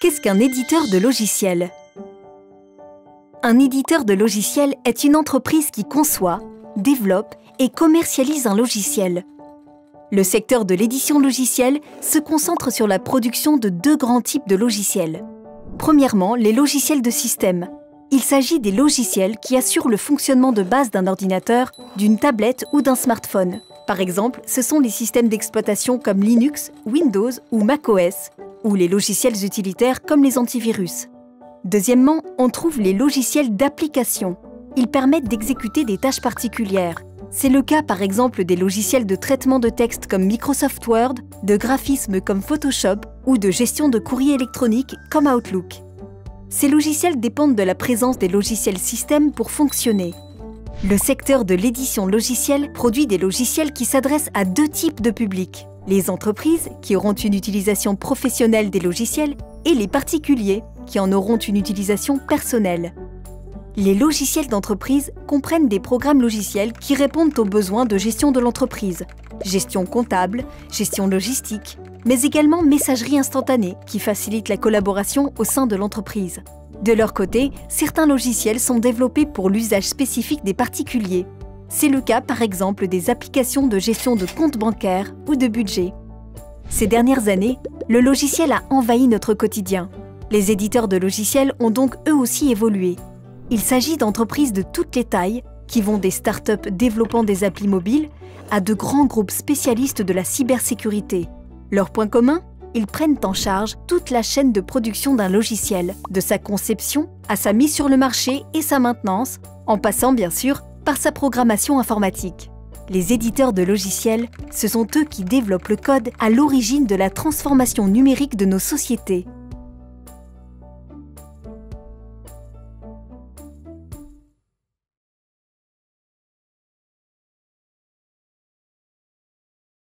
Qu'est-ce qu'un éditeur de logiciels? Un éditeur de logiciels est une entreprise qui conçoit, développe et commercialise un logiciel. Le secteur de l'édition logicielle se concentre sur la production de deux grands types de logiciels. Premièrement, les logiciels de système. Il s'agit des logiciels qui assurent le fonctionnement de base d'un ordinateur, d'une tablette ou d'un smartphone. Par exemple, ce sont les systèmes d'exploitation comme Linux, Windows ou macOS, ou les logiciels utilitaires comme les antivirus. Deuxièmement, on trouve les logiciels d'application. Ils permettent d'exécuter des tâches particulières. C'est le cas par exemple des logiciels de traitement de texte comme Microsoft Word, de graphisme comme Photoshop ou de gestion de courrier électronique comme Outlook. Ces logiciels dépendent de la présence des logiciels système pour fonctionner. Le secteur de l'édition logicielle produit des logiciels qui s'adressent à deux types de publics. Les entreprises, qui auront une utilisation professionnelle des logiciels, et les particuliers, qui en auront une utilisation personnelle. Les logiciels d'entreprise comprennent des programmes logiciels qui répondent aux besoins de gestion de l'entreprise, gestion comptable, gestion logistique, mais également messagerie instantanée qui facilite la collaboration au sein de l'entreprise. De leur côté, certains logiciels sont développés pour l'usage spécifique des particuliers. C'est le cas par exemple des applications de gestion de comptes bancaires ou de budget. Ces dernières années, le logiciel a envahi notre quotidien. Les éditeurs de logiciels ont donc eux aussi évolué. Il s'agit d'entreprises de toutes les tailles, qui vont des startups développant des applis mobiles à de grands groupes spécialistes de la cybersécurité. Leur point commun? Ils prennent en charge toute la chaîne de production d'un logiciel, de sa conception à sa mise sur le marché et sa maintenance, en passant bien sûr par sa programmation informatique. Les éditeurs de logiciels, ce sont eux qui développent le code à l'origine de la transformation numérique de nos sociétés.